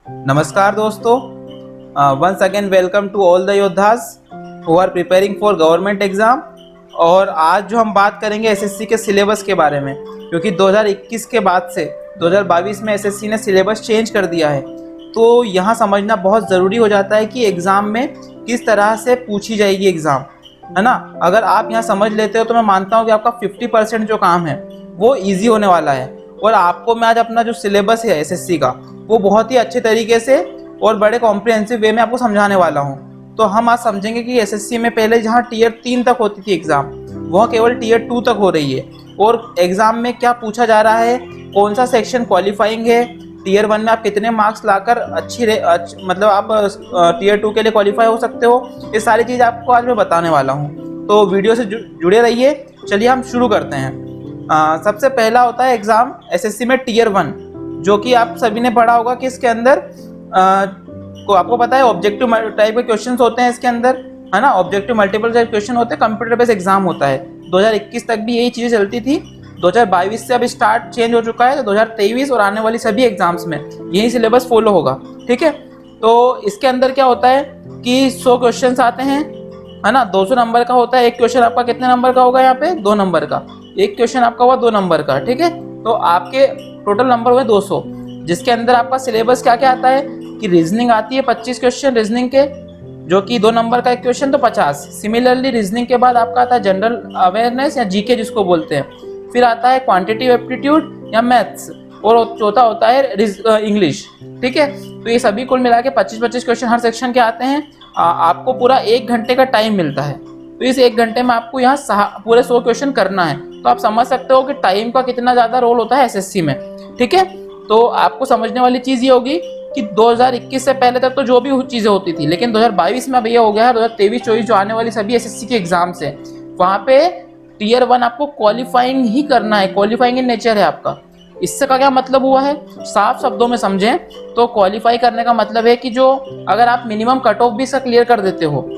नमस्कार दोस्तों, once again welcome to all the योद्धास who are preparing for government exam. और आज जो हम बात करेंगे एसएससी के सिलेबस के बारे में, क्योंकि 2021 के बाद से 2022 में एसएससी ने सिलेबस चेंज कर दिया है। तो यहाँ समझना बहुत ज़रूरी हो जाता है कि एग्ज़ाम में किस तरह से पूछी जाएगी एग्ज़ाम, है ना। अगर आप यहाँ समझ लेते हो तो मैं मानता हूँ कि आपका 50% जो काम है वो ईजी होने वाला है। और आपको मैं आज अपना जो सिलेबस है एसएससी का वो बहुत ही अच्छे तरीके से और बड़े कॉम्प्रिहेंसिव वे में आपको समझाने वाला हूँ। तो हम आज समझेंगे कि एसएससी में पहले जहाँ टियर 3 तक होती थी एग्ज़ाम, वह केवल टियर 2 तक हो रही है। और एग्ज़ाम में क्या पूछा जा रहा है, कौन सा सेक्शन क्वालिफाइंग है, टियर 1 में आप कितने मार्क्स लाकर मतलब आप टियर 2 के लिए क्वालिफाई हो सकते हो, ये सारी चीज़ आपको आज मैं बताने वाला हूँ। तो वीडियो से जुड़े रहिए। चलिए हम शुरू करते हैं। सबसे पहला होता है एग्ज़ाम एसएससी में टियर 1, जो कि आप सभी ने पढ़ा होगा कि इसके अंदर को आपको पता है ऑब्जेक्टिव टाइप के क्वेश्चंस होते हैं इसके अंदर, है ना। ऑब्जेक्टिव मल्टीपल चॉइस क्वेश्चन होते हैं, कंप्यूटर बेस्ड एग्जाम होता है। 2021 तक भी यही चीज़ें चलती थी। 2022 से अब स्टार्ट चेंज हो चुका है, तो 2023 और आने वाली सभी एग्जाम्स में यही सिलेबस फॉलो होगा, ठीक है। तो इसके अंदर क्या होता है कि 100 क्वेश्चन आते हैं, है ना। 200 नंबर का होता है। एक क्वेश्चन आपका कितने नंबर का होगा, यहाँ पे 2 नंबर का। एक क्वेश्चन आपका हुआ 2 नंबर का, ठीक है। तो आपके टोटल नंबर हुए 200, जिसके अंदर आपका सिलेबस क्या क्या आता है कि रीजनिंग आती है 25 क्वेश्चन रीजनिंग के, जो कि 2 नंबर का एक क्वेश्चन तो 50। सिमिलरली रीजनिंग के बाद आपका आता है जनरल अवेयरनेस या जीके जिसको बोलते हैं। फिर आता है क्वांटिटेटिव एप्टीट्यूड या मैथ्स, और चौथा होता है इंग्लिश, ठीक है। तो ये सभी कुल मिला के 25-25 क्वेश्चन हर सेक्शन के आते हैं। आपको पूरा 1 घंटे का टाइम मिलता है। तो इस 1 घंटे में आपको यहाँ पूरे 100 क्वेश्चन करना है। तो आप समझ सकते हो कि टाइम का कितना ज़्यादा रोल होता है एसएससी में, ठीक है। तो आपको समझने वाली चीज़ ये होगी कि 2021 से पहले तक तो जो भी चीज़ें होती थी, लेकिन 2022 में अब ये हो गया है, 2023-24 जो आने वाली सभी एसएससी के एग्जाम्स हैं, वहाँ पे टियर 1 आपको क्वालिफाइंग ही करना है। क्वालिफाइंग इन नेचर है आपका। इससे का क्या मतलब हुआ है, साफ शब्दों में समझें तो क्वालिफाई करने का मतलब है कि जो अगर आप मिनिमम कट ऑफ भी इसका क्लियर कर देते हो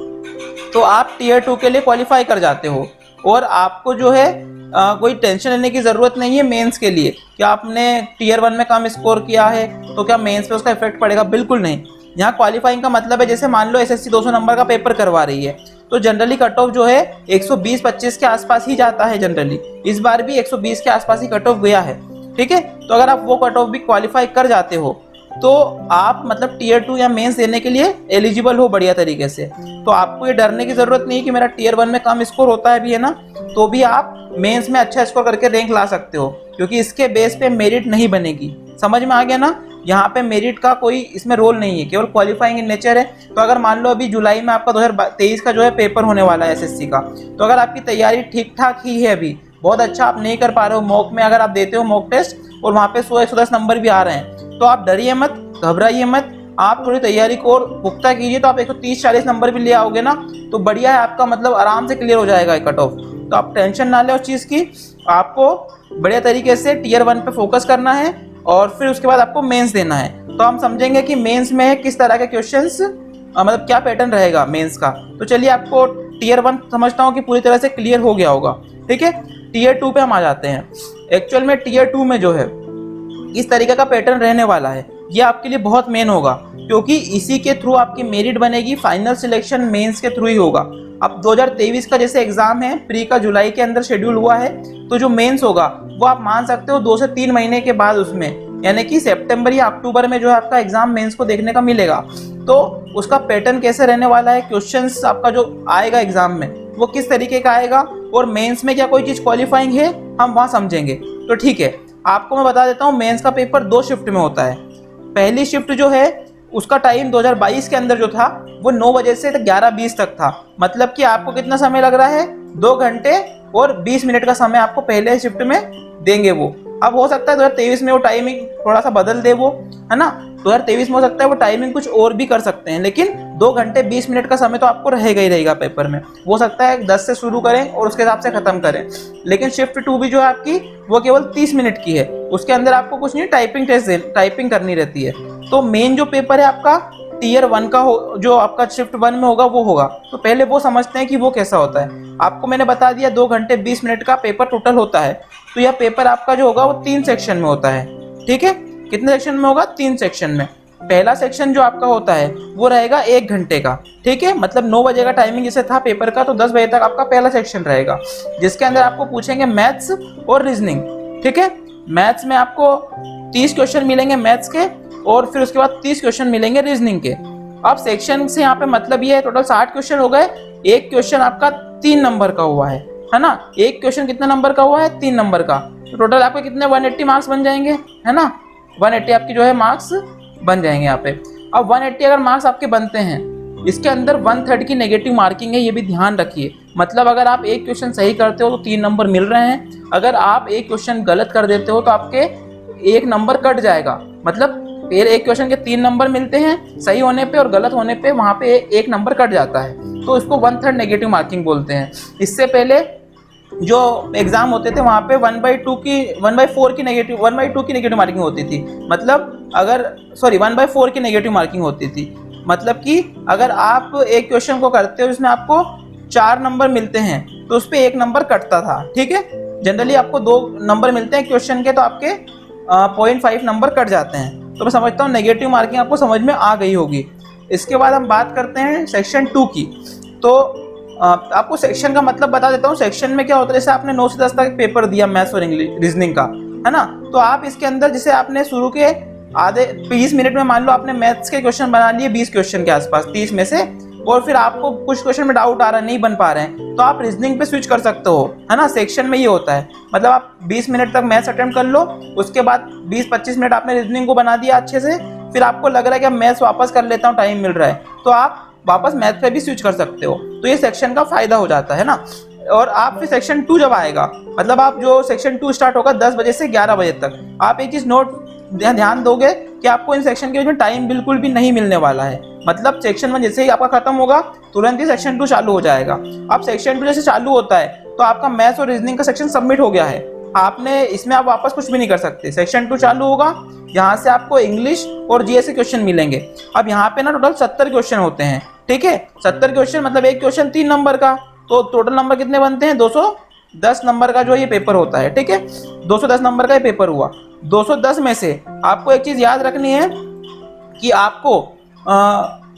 तो आप टियर 2 के लिए क्वालिफाई कर जाते हो। और आपको जो है कोई टेंशन लेने की ज़रूरत नहीं है मेंस के लिए कि आपने टियर 1 में कम स्कोर किया है तो क्या मेंस पे उसका इफेक्ट पड़ेगा, बिल्कुल नहीं। यहाँ क्वालिफाइंग का मतलब है जैसे मान लो एसएससी 200 नंबर का पेपर करवा रही है, तो जनरली कट ऑफ जो है 120-25 के आसपास ही जाता है जनरली। इस बार भी 120 के आसपास ही कट ऑफ गया है, ठीक है। तो अगर आप वो कट ऑफ भी क्वालिफाई कर जाते हो तो आप मतलब टियर 2 या मेंस देने के लिए एलिजिबल हो बढ़िया तरीके से। तो आपको ये डरने की जरूरत नहीं कि मेरा टियर 1 में कम स्कोर होता है भी, है ना, तो भी आप मेंस में अच्छा स्कोर करके रैंक ला सकते हो, क्योंकि इसके बेस पे मेरिट नहीं बनेगी। समझ में आ गया ना। यहाँ पे मेरिट का कोई इसमें रोल नहीं है, केवल क्वालिफाइंग इन नेचर है। तो अगर मान लो अभी जुलाई में आपका 2023 का जो है पेपर होने वाला है एसएससी का, तो अगर आपकी तैयारी ठीक ठाक ही है, अभी बहुत अच्छा आप नहीं कर पा रहे हो, मॉक में अगर आप देते हो मॉक टेस्ट और वहाँ पे 100-110 नंबर भी आ रहे हैं, तो आप डरिए मत, घबराइए मत। आप थोड़ी तैयारी को और पुख्ता कीजिए, तो आप 130-40 नंबर भी ले आओगे ना तो बढ़िया है आपका, मतलब आराम से क्लियर हो जाएगा कट ऑफ। तो आप टेंशन ना लें उस चीज़ की। आपको बढ़िया तरीके से टियर 1 पे फोकस करना है और फिर उसके बाद आपको मेंस देना है। तो हम समझेंगे कि मेंस में किस तरह के क्वेश्चंस मतलब क्या पैटर्न रहेगा मेंस का। तो चलिए, आपको टियर 1 समझता हूँ कि पूरी तरह से क्लियर हो गया होगा, ठीक है। टियर 2 पे हम आ जाते हैं। एक्चुअल में टियर 2 में जो है इस तरीके का पैटर्न रहने वाला है, ये आपके लिए बहुत मेन होगा, क्योंकि इसी के थ्रू आपकी मेरिट बनेगी। फाइनल सिलेक्शन मेंस के थ्रू ही होगा। अब 2023 का जैसे एग्जाम है प्री का जुलाई के अंदर शेड्यूल हुआ है, तो जो मेंस होगा वो आप मान सकते हो 2 से 3 महीने के बाद उसमें, यानी कि सितंबर या अक्टूबर में जो है आपका एग्जाम मेंस को देखने का मिलेगा। तो उसका पैटर्न कैसे रहने वाला है, क्वेश्चंस आपका जो आएगा एग्जाम में वो किस तरीके का आएगा, और मेंस में क्या कोई चीज़ क्वालिफाइंग है, हम वहाँ समझेंगे। तो ठीक है, आपको मैं बता देता हूँ मेंस का पेपर 2 शिफ्ट में होता है। पहली शिफ्ट जो है उसका टाइम 2022 के अंदर जो था वो 9 बजे से 11:20 तक था। मतलब कि आपको कितना समय लग रहा है, 2 घंटे और 20 मिनट का समय आपको पहले शिफ्ट में देंगे वो। अब हो सकता है 2023 में वो टाइमिंग थोड़ा सा बदल दे वो, है ना। 2023 में हो सकता है वो टाइमिंग कुछ और भी कर सकते हैं, लेकिन 2 घंटे 20 मिनट का समय तो आपको रहेगा ही रहेगा पेपर में। हो सकता है 10 से शुरू करें और उसके हिसाब से खत्म करें। लेकिन शिफ्ट 2 भी जो है आपकी वो केवल 30 मिनट की है। उसके अंदर आपको कुछ नहीं, टाइपिंग करनी रहती है। तो मेन जो पेपर है आपका टियर 1 का जो आपका शिफ्ट 1 में होगा वो होगा। तो पहले वो समझते हैं कि वो कैसा होता है। आपको मैंने बता दिया 2 घंटे 20 मिनट का पेपर टोटल होता है। तो यह पेपर आपका जो होगा वो 3 सेक्शन में होता है, ठीक है। कितने सेक्शन में होगा, 3 सेक्शन में। पहला सेक्शन जो आपका होता है वो रहेगा 1 घंटे का, ठीक है। मतलब 9 बजे का टाइमिंग जैसे था पेपर का, तो 10 बजे तक आपका पहला सेक्शन रहेगा, जिसके अंदर आपको पूछेंगे मैथ्स और रीजनिंग, ठीक है। मैथ्स में आपको 30 क्वेश्चन मिलेंगे मैथ्स के, और फिर उसके बाद 30 क्वेश्चन मिलेंगे रीजनिंग के। अब सेक्शन से यहाँ पे मतलब ये है टोटल 60 क्वेश्चन हो गए। एक क्वेश्चन आपका 3 नंबर का हुआ है ना। एक क्वेश्चन कितने नंबर का हुआ है? 3 नंबर का। तो टोटल आपके कितने 180 मार्क्स बन जाएंगे, है ना। 180 आपकी जो है मार्क्स बन जाएंगे यहाँ पे। अब 180 अगर मार्क्स आपके बनते हैं, इसके अंदर 1/3 की नेगेटिव मार्किंग है, ये भी ध्यान रखिए। मतलब अगर आप एक क्वेश्चन सही करते हो तो 3 नंबर मिल रहे हैं, अगर आप एक क्वेश्चन गलत कर देते हो तो आपके 1 नंबर कट जाएगा। मतलब फिर एक क्वेश्चन के 3 नंबर मिलते हैं सही होने पे, और गलत होने पे वहाँ पे 1 नंबर कट जाता है, तो इसको 1/3 नेगेटिव मार्किंग बोलते हैं। इससे पहले जो एग्जाम होते थे वहाँ पे 1/4 की नेगेटिव मार्किंग होती थी। मतलब अगर 1/4 की नेगेटिव मार्किंग होती थी। मतलब कि अगर आप एक क्वेश्चन को करते हो जिसमें आपको 4 नंबर मिलते हैं तो उस पर 1 नंबर कटता था, ठीक है। जनरली आपको 2 नंबर मिलते हैं क्वेश्चन के, तो आपके 0.5 नंबर कट जाते हैं। तो मैं समझता हूँ नेगेटिव मार्किंग आपको समझ में आ गई होगी। इसके बाद हम बात करते हैं सेक्शन 2 की। तो आपको सेक्शन का मतलब बता देता हूँ। सेक्शन में क्या होता है, जैसे आपने 9 से 10 तक पेपर दिया मैथ्स और इंग्लिश रीजनिंग का, है ना। तो आप इसके अंदर जैसे आपने शुरू के आधे 20 मिनट में मान लो आपने मैथ्स के क्वेश्चन बना लिए 20 क्वेश्चन के आसपास 30 में से, और फिर आपको कुछ क्वेश्चन में डाउट आ रहा है, नहीं बन पा रहे हैं, तो आप रीजनिंग पे स्विच कर सकते हो, है ना। सेक्शन में ये होता है। मतलब आप 20 मिनट तक मैथ्स अटेम्प्ट कर लो, उसके बाद 20-25 मिनट आपने रीजनिंग को बना दिया अच्छे से, फिर आपको लग रहा है कि अब मैथ्स वापस कर लेता हूँ, टाइम मिल रहा है, तो आप वापस मैथ पे भी स्विच कर सकते हो। तो ये सेक्शन का फायदा हो जाता है ना। और आप फिर सेक्शन 2 जब आएगा, मतलब आप जो सेक्शन 2 स्टार्ट होगा 10 बजे से 11 बजे तक, आप एक चीज ध्यान दोगे कि आपको इन सेक्शन के बीच में टाइम बिल्कुल भी नहीं मिलने वाला है। मतलब सेक्शन 1 जैसे ही आपका खत्म होगा तुरंत ही सेक्शन 2 चालू हो जाएगा। अब सेक्शन 2 जैसे चालू होता है तो आपका मैथ्स और रीजनिंग का सेक्शन सबमिट हो गया है, आपने इसमें आप वापस कुछ भी नहीं कर सकते। सेक्शन 2 चालू होगा, यहाँ से आपको इंग्लिश और जीएस के क्वेश्चन मिलेंगे। अब यहाँ पे ना टोटल 70 क्वेश्चन होते हैं, ठीक है। 70 क्वेश्चन मतलब एक क्वेश्चन 3 नंबर का, तो टोटल नंबर कितने बनते हैं? 210 नंबर का जो ये पेपर होता है, ठीक है। 210 नंबर का ये पेपर हुआ। 210 में से आपको एक चीज याद रखनी है कि आपको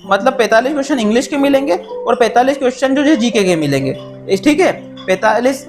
मतलब 45 क्वेश्चन इंग्लिश के मिलेंगे और 45 क्वेश्चन जो जीके के मिलेंगे, ठीक है। 45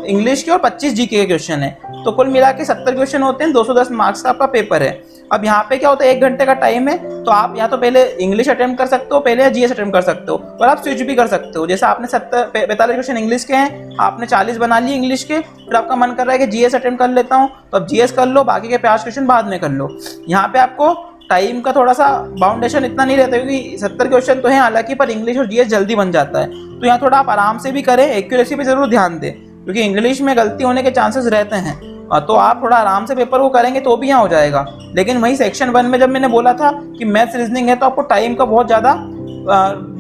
इंग्लिश के और 25 जीके के क्वेश्चन है, तो कुल मिला के 70 क्वेश्चन होते हैं। 210 मार्क्स का आपका पेपर है। अब यहाँ पे क्या होता है, 1 घंटे का टाइम है, तो आप या तो पहले इंग्लिश अटेम्प्ट कर सकते हो पहले, या जीएस अटेम्प्ट कर सकते हो, और आप स्विच भी कर सकते हो। जैसे आपने 45 क्वेश्चन इंग्लिश के हैं, आपने 40 बना लिए इंग्लिश के, फिर आपका मन कर रहा है कि जीएस अटेम्प्ट कर लेता हूँ, तो अब जीएस कर लो, बाकी के 5 क्वेश्चन बाद में कर लो। यहाँ पे आपको टाइम का थोड़ा सा बाउंडेशन इतना नहीं रहता, क्योंकि 70 क्वेश्चन तो हैं हालांकि, पर इंग्लिश और जीएस जल्दी बन जाता है। तो यहाँ थोड़ा आप आराम से भी करें, एक्यूरेसी पे जरूर ध्यान दें, क्योंकि इंग्लिश में गलती होने के चांसेस रहते हैं। तो आप थोड़ा आराम से पेपर को करेंगे तो भी यहाँ हो जाएगा। लेकिन वही सेक्शन 1 में जब मैंने बोला था कि मैथ्स रीजनिंग है, तो आपको टाइम का बहुत ज़्यादा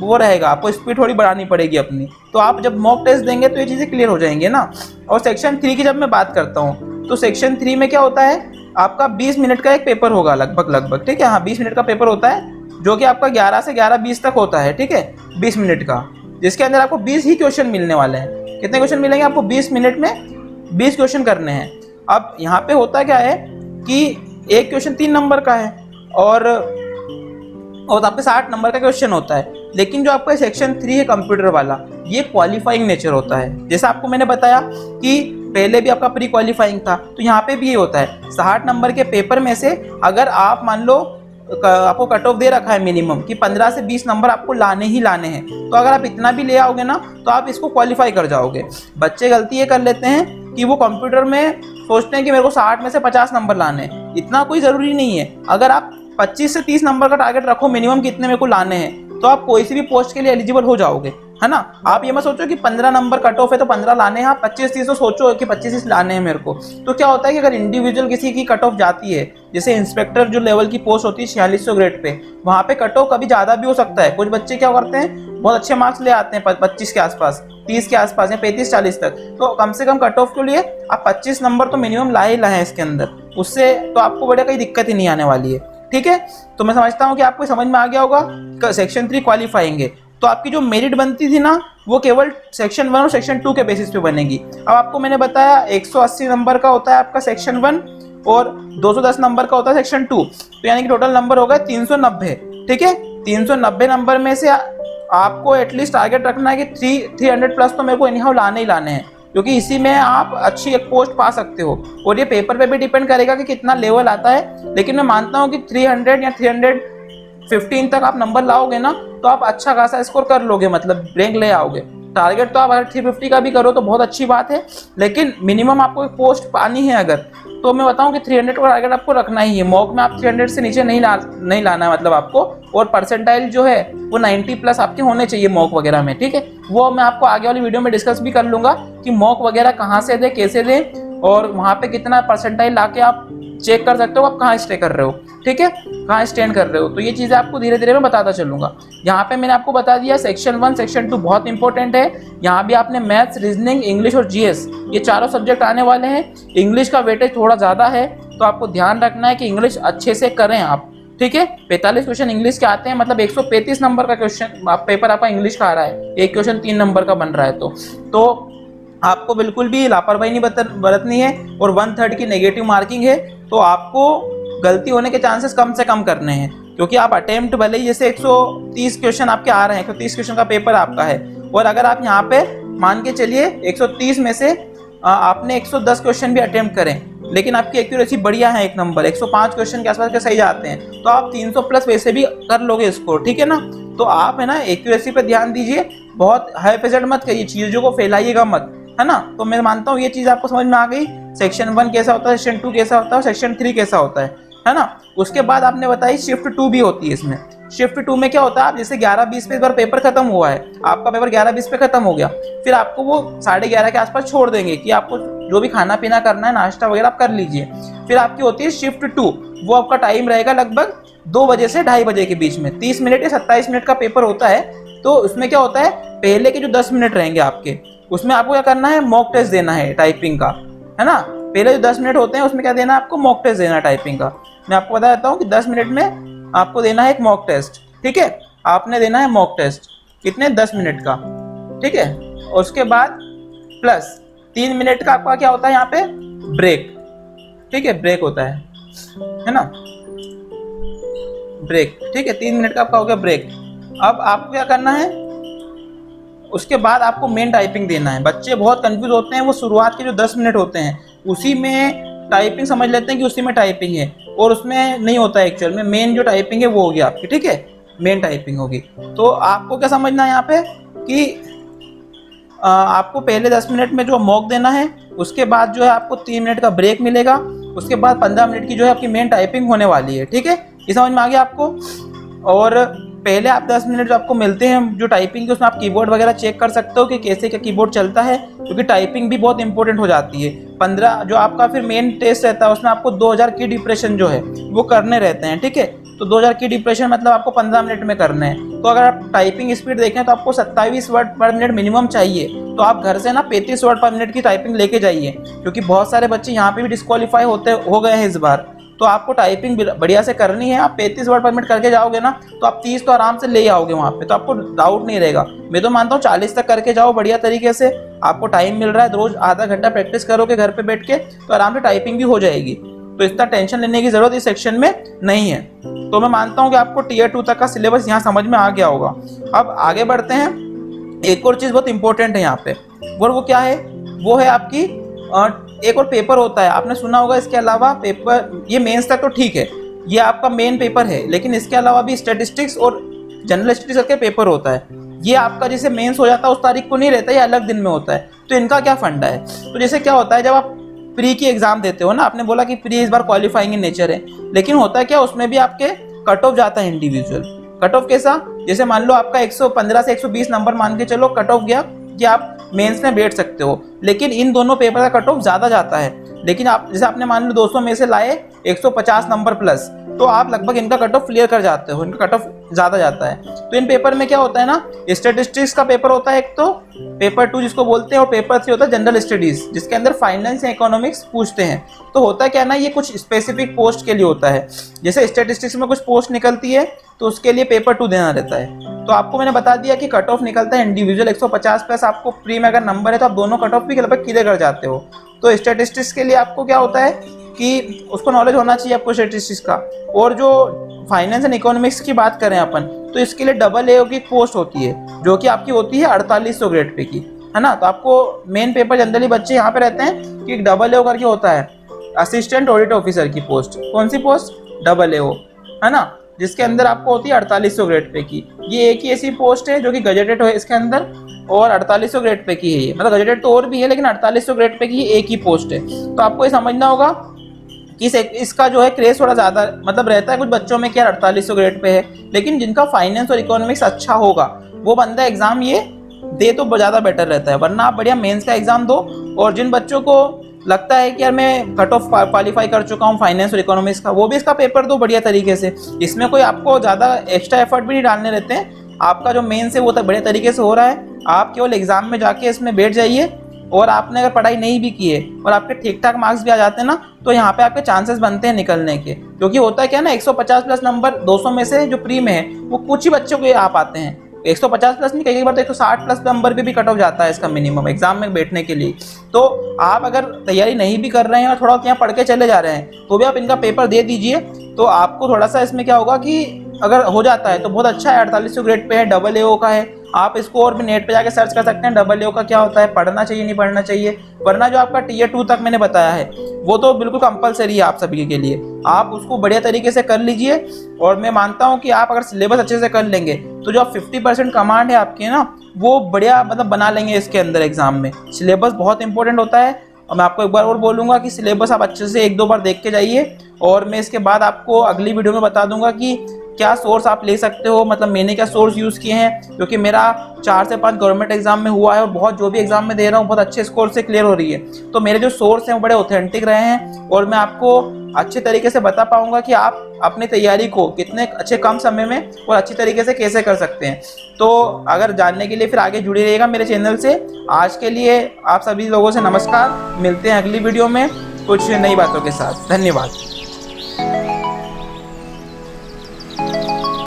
वो रहेगा, आपको स्पीड थोड़ी बढ़ानी पड़ेगी अपनी। तो आप जब मॉक टेस्ट देंगे तो ये चीज़ें क्लियर हो जाएंगी ना। और सेक्शन 3 की जब मैं बात करता हूँ, तो सेक्शन 3 में क्या होता है, आपका 20 मिनट का एक पेपर होगा लगभग, ठीक है। हाँ, 20 मिनट का पेपर होता है, जो कि आपका 11 से 11:20 तक होता है, ठीक है। 20 मिनट का, जिसके अंदर आपको 20 ही क्वेश्चन मिलने वाले हैं। कितने क्वेश्चन मिलेंगे आपको? 20 मिनट में 20 क्वेश्चन करने हैं। अब यहाँ पे होता क्या है कि एक क्वेश्चन 3 नंबर का है, और आपके 60 नंबर का क्वेश्चन होता है। लेकिन जो आपका सेक्शन 3 है कंप्यूटर वाला, ये क्वालिफाइंग नेचर होता है। जैसा आपको मैंने बताया कि पहले भी आपका प्री क्वालिफाइंग था, तो यहाँ पे भी ये होता है। 60 नंबर के पेपर में से अगर आप मान लो आपको कट ऑफ दे रखा है मिनिमम कि 15 से 20 नंबर आपको लाने ही लाने हैं, तो अगर आप इतना भी ले आओगे ना तो आप इसको क्वालिफाई कर जाओगे। बच्चे गलती ये कर लेते हैं कि वो कंप्यूटर में सोचते हैं कि मेरे को 60 में से 50 नंबर लाने हैं। इतना कोई ज़रूरी नहीं है। अगर आप 25 से 30 नंबर का टारगेट रखो मिनिमम कितने मेरे को लाने हैं, तो आप कोई सी भी पोस्ट के लिए एलिजिबल हो जाओगे, है ना। आप ये मत सोचो कि 15 नंबर कट ऑफ है तो 15 लाने हैं, आप 25-30 तो सोचो कि 25 लाने हैं मेरे को। तो क्या होता है कि अगर इंडिविजुअल किसी की कट ऑफ जाती है, जैसे इंस्पेक्टर जो लेवल की पोस्ट होती है 4600 ग्रेड पे, वहाँ पे कट ऑफ कभी ज़्यादा भी हो सकता है। कुछ बच्चे क्या करते हैं, बहुत अच्छे मार्क्स ले आते हैं 25 के आसपास, 30 के आसपास या 35-40 तक। तो कम से कम कट ऑफ के लिए आप 25 नंबर तो मिनिमम ला ही लाए इसके अंदर, उससे तो आपको बड़े कोई दिक्कत ही नहीं आने वाली है, ठीक है। तो मैं समझता हूँ कि आपको समझ में आ गया होगा सेक्शन 3 क्वालिफाइंग है। तो आपकी जो मेरिट बनती थी ना, वो केवल सेक्शन 1 और सेक्शन 2 के बेसिस पे बनेगी। अब आपको मैंने बताया 180 नंबर का होता है आपका सेक्शन 1, और 210 नंबर का होता है सेक्शन 2, तो यानी कि टोटल नंबर होगा 390। ठीक है, 390 नंबर में से आपको एटलीस्ट टारगेट रखना है कि 300 प्लस तो मेरे को इनहाउ लाने ही लाने हैं, क्योंकि इसी में आप अच्छी एक पोस्ट पा सकते हो। और ये पेपर पे भी डिपेंड करेगा कि कितना लेवल आता है, लेकिन मैं मानता हूँ कि 300 या 315 तक आप नंबर लाओगे ना तो आप अच्छा खासा स्कोर कर लोगे, मतलब रैंक ले आओगे। टारगेट तो आप अगर 350 का भी करो तो बहुत अच्छी बात है, लेकिन मिनिमम आपको एक पोस्ट पानी है अगर, तो मैं बताऊं कि 300 का टारगेट आपको रखना ही है। मॉक में आप 300 से नीचे नहीं लाना है मतलब आपको, और परसेंटाइल जो है वो 90 प्लस आपके होने चाहिए मॉक वगैरह में। ठीक है, वो मैं आपको आगे वाली वीडियो में डिस्कस भी कर लूंगा कि मॉक वगैरह कहाँ से दे, कैसे दे, और वहाँ पे कितना परसेंटाइल लाके आप चेक कर सकते हो आप कहाँ स्टे कर रहे हो। ठीक है, कहाँ स्टैंड कर रहे हो, तो ये चीज़ें आपको धीरे धीरे मैं बताता चलूंगा। यहाँ पे मैंने आपको बता दिया सेक्शन 1 सेक्शन 2 बहुत इंपॉर्टेंट है। यहाँ भी आपने मैथ्स, रीजनिंग, इंग्लिश और जीएस ये चारों सब्जेक्ट आने वाले हैं। इंग्लिश का वेटेज थोड़ा ज़्यादा है, तो आपको ध्यान रखना है कि इंग्लिश अच्छे से करें आप। ठीक है, 45 क्वेश्चन इंग्लिश के आते हैं, मतलब 135 नंबर का क्वेश्चन पेपर आपका इंग्लिश का आ रहा है, एक क्वेश्चन 3 नंबर का बन रहा है। तो आपको बिल्कुल भी लापरवाही नहीं बरतनी है, और 1/3 की नेगेटिव मार्किंग है, तो आपको गलती होने के चांसेस कम से कम करने हैं, क्योंकि आप अटेम्प्ट भले ही जैसे 130 क्वेश्चन आपके आ रहे हैं, 130 क्वेश्चन का पेपर आपका है, और अगर आप यहाँ पे मान के चलिए 130 में से आपने 110 क्वेश्चन भी अटेम्प्ट करें, लेकिन आपकी एक्यूरेसी बढ़िया है, एक नंबर 105 क्वेश्चन के आसपास के सही जाते हैं, तो आप 300 प्लस वैसे भी कर लोगे स्कोर। ठीक है ना, तो आप है ना एक्यूरेसी पे ध्यान दीजिए, बहुत हाई पेजेंट मत करिए, चीज़ों को फैलाइएगा मत, है ना। तो मैं मानता हूँ ये चीज़ आपको समझ में आ गई, सेक्शन 1 कैसा होता है, सेक्शन 2 कैसा होता है, सेक्शन 3 कैसा होता है ना। उसके बाद आपने बताई शिफ्ट 2 भी होती है इसमें। शिफ्ट 2 में क्या होता है, आप जैसे 11-20 पे इस बार पेपर खत्म हुआ है, आपका पेपर 11-20 पे खत्म हो गया, फिर आपको वो 11:30 के आसपास छोड़ देंगे कि आपको जो भी खाना पीना करना है, नाश्ता वगैरह आप कर लीजिए। फिर आपकी होती है शिफ्ट 2, वो आपका टाइम रहेगा लगभग 2 बजे से 2:30 बजे के बीच में, 30 मिनट या 27 मिनट का पेपर होता है। तो उसमें क्या होता है, पहले के जो 10 मिनट रहेंगे आपके, उसमें आपको क्या करना है, मॉक टेस्ट देना है टाइपिंग का, है ना। पहले जो 10 मिनट होते हैं उसमें क्या देना है आपको, मॉक टेस्ट देना है टाइपिंग का। मैं आपको बता देता हूँ कि 10 मिनट में आपको देना है एक मॉक टेस्ट। ठीक है, आपने देना है मॉक टेस्ट कितने, 10 मिनट का। ठीक है, उसके बाद प्लस 3 मिनट का आपका क्या होता है यहाँ पे, ब्रेक। ठीक है, ब्रेक होता है ना, ब्रेक। ठीक है, 3 मिनट का आपका हो गया ब्रेक। अब आपको क्या करना है, उसके बाद आपको मेन टाइपिंग देना है। बच्चे बहुत कंफ्यूज होते हैं, वो शुरुआत के जो 10 मिनट होते हैं उसी में टाइपिंग समझ लेते हैं कि उसी में टाइपिंग है, और उसमें नहीं होता है एक्चुअल में। मेन जो टाइपिंग है वो होगी आपकी, ठीक है, मेन टाइपिंग होगी। तो आपको क्या समझना है यहाँ पे कि आपको पहले 10 मिनट में जो मॉक देना है, उसके बाद जो है आपको 3 मिनट का ब्रेक मिलेगा, उसके बाद 15 मिनट की जो है आपकी मेन टाइपिंग होने वाली है। ठीक है, ये समझ में आ गया आपको। और पहले आप 10 मिनट जो आपको मिलते हैं जो टाइपिंग के, उसमें आप कीबोर्ड वगैरह चेक कर सकते हो कि कैसे क्या कीबोर्ड चलता है, क्योंकि टाइपिंग भी बहुत इंपॉर्टेंट हो जाती है। 15 जो आपका फिर मेन टेस्ट रहता है उसमें आपको 2000 की डिप्रेशन जो है वो करने रहते हैं। ठीक है, तो 2000 की डिप्रेशन मतलब आपको 15 मिनट में करना है। तो अगर आप टाइपिंग स्पीड देखें तो आपको 27 वर्ड पर मिनट मिनिमम चाहिए, तो आप घर से ना 35 वर्ड पर मिनट की टाइपिंग लेके जाइए, क्योंकि बहुत सारे बच्चे यहाँ पे भी डिस्क्वालीफाई हो गए हैं इस बार। तो आपको टाइपिंग बढ़िया से करनी है। आप 35 वर्ड पर मिनट करके जाओगे ना तो आप 30 तो आराम से ले आओगे वहाँ पे, तो आपको डाउट नहीं रहेगा। मैं तो मानता हूँ 40 तक करके जाओ बढ़िया तरीके से, आपको टाइम मिल रहा है, रोज आधा घंटा प्रैक्टिस करोगे घर पे बैठ के तो आराम से टाइपिंग भी हो जाएगी। तो इतना टेंशन लेने की जरूरत इस सेक्शन में नहीं है। तो मैं मानता हूँ कि आपको टीयर 2 तक का सिलेबस यहाँ समझ में आ गया होगा। अब आगे बढ़ते हैं, एक और चीज़ बहुत इंपॉर्टेंट है यहाँ पे, वो क्या है, वो है आपकी एक और पेपर होता है, आपने सुना होगा। इसके अलावा पेपर, ये मेंस तक तो ठीक है, ये आपका मेन पेपर है, लेकिन इसके अलावा भी स्टैटिस्टिक्स और जनरल स्टडीज करके पेपर होता है। ये आपका जैसे मेंस हो जाता है उस तारीख को नहीं रहता, ये अलग दिन में होता है। तो इनका क्या फंडा है, तो जैसे क्या होता है, जब आप प्री की एग्जाम देते हो ना, आपने बोला कि प्री इस बार क्वालिफाइंग इन नेचर है, लेकिन होता है क्या, उसमें भी आपके कट ऑफ जाता है इंडिविजुअल। कट ऑफ कैसा, जैसे मान लो आपका 115 से 120 नंबर मान के चलो कट ऑफ गया कि आप मेंस में बैठ सकते हो, लेकिन इन दोनों पेपर का कट ऑफ ज़्यादा जाता है। लेकिन आप जैसे आपने मान लो 200 में से लाए 150 नंबर प्लस, तो आप लगभग इनका कट ऑफ क्लियर कर जाते हो, इनका कट ऑफ ज़्यादा जाता है। तो इन पेपर में क्या होता है ना, स्टैटिस्टिक्स का पेपर होता है एक, तो पेपर 2 जिसको बोलते हैं, और पेपर 3 होता है जनरल स्टडीज, जिसके अंदर फाइनेंस या इकोनॉमिक्स पूछते हैं। तो होता क्या ना, ये कुछ स्पेसिफिक पोस्ट के लिए होता है। जैसे स्टैटिस्टिक्स में कुछ पोस्ट निकलती है तो उसके लिए पेपर 2 देना रहता है। तो आपको मैंने बता दिया कि कट ऑफ निकलता है इंडिविजुअल 150 प्लस, आपको प्री में अगर नंबर है तो आप दोनों कट ऑफ भी लगभग क्लियर कर जाते हो। तो स्टैटिस्टिक्स के लिए आपको क्या होता है, कि उसको नॉलेज होना चाहिए आपको स्टैटिस्टिक्स का। और जो फाइनेंस एंड इकोनॉमिक्स की बात करें अपन, तो इसके लिए डबल AO की एक पोस्ट होती है जो कि आपकी होती है 4800 ग्रेड पे की, है ना। तो आपको मेन पेपर जनरली बच्चे यहाँ पे रहते हैं कि डबल AO करके होता है, असिस्टेंट ऑडिट ऑफिसर की पोस्ट। कौन सी पोस्ट? डबल AO, है ना, जिसके अंदर आपको होती है 4800 ग्रेड पे की। ये एक ही ऐसी पोस्ट है जो कि गजेटेड है इसके अंदर, और 4800 ग्रेड पे की है ये, मतलब गजेटेड तो और भी है लेकिन 4800 ग्रेड पे की एक ही पोस्ट है। तो आपको ये समझना होगा कि इसका जो है क्रेज थोड़ा ज़्यादा मतलब रहता है कुछ बच्चों में कि यार 4800 ग्रेड पे है, लेकिन जिनका फाइनेंस और इकोनॉमिक्स अच्छा होगा वो बंदा एग्जाम ये दे तो ज़्यादा बेटर रहता है, वरना आप बढ़िया मेंस का एग्जाम दो। और जिन बच्चों को लगता है कि यार मैं कट ऑफ क्वालिफाई कर चुका हूँ फाइनेंस और इकोनॉमिक्स का, वो भी इसका पेपर दो बढ़िया तरीके से। इसमें कोई आपको ज़्यादा एक्स्ट्रा एफर्ट भी नहीं डालने रहते हैं, आपका जो मेंस है वो तो बढ़िया तरीके से हो रहा है। आप केवल एग्जाम में जाके इसमें बैठ जाइए, और आपने अगर पढ़ाई नहीं भी की है और आपके ठीक ठाक मार्क्स भी आ जाते हैं ना, तो यहाँ पे आपके चांसेस बनते हैं निकलने के। क्योंकि होता है क्या ना, 150 प्लस नंबर 200 में से जो प्री में है वो कुछ ही बच्चों को आ पाते हैं। 150 प्लस नहीं, कई बार तो 160 प्लस नंबर पे भी कट ऑफ जाता है इसका मिनिमम एग्जाम में बैठने के लिए। तो आप अगर तैयारी नहीं भी कर रहे हैं और थोड़ा यहाँ पढ़ के चले जा रहे हैं, तो भी आप इनका पेपर दे दीजिए। तो आपको थोड़ा सा इसमें क्या होगा कि अगर हो जाता है तो बहुत अच्छा है, 4800 ग्रेड पे है, डबल AO का है। आप इसको और भी नेट पे जाके सर्च कर सकते हैं डबल AO का क्या होता है, पढ़ना चाहिए नहीं पढ़ना चाहिए। वरना जो आपका Tier 2 तक मैंने बताया है वो तो बिल्कुल कंपलसरी है आप सभी के लिए, आप उसको बढ़िया तरीके से कर लीजिए। और मैं मानता हूँ कि आप अगर सिलेबस अच्छे से कर लेंगे तो जो 50% कमांड है आपकी ना, वो बढ़िया मतलब बना लेंगे इसके अंदर एग्जाम में। सिलेबस बहुत इंपॉर्टेंट होता है, और मैं आपको एक बार और बोलूँगा कि सिलेबस आप अच्छे से 1-2 बार देख के जाइए। और मैं इसके बाद आपको अगली वीडियो में बता दूंगा कि क्या सोर्स आप ले सकते हो, मतलब मैंने क्या सोर्स यूज़ किए हैं, क्योंकि मेरा 4 से 5 गवर्नमेंट एग्जाम में हुआ है और बहुत जो भी एग्जाम में दे रहा हूँ बहुत अच्छे स्कोर से क्लियर हो रही है। तो मेरे जो सोर्स हैं वो बड़े ऑथेंटिक रहे हैं, और मैं आपको अच्छे तरीके से बता पाऊंगा कि आप अपनी तैयारी को कितने अच्छे कम समय में और अच्छी तरीके से कैसे कर सकते हैं। तो अगर जानने के लिए फिर आगे जुड़े रहिएगा मेरे चैनल से। आज के लिए आप सभी लोगों से नमस्कार, मिलते हैं अगली वीडियो में कुछ नई बातों के साथ। धन्यवाद।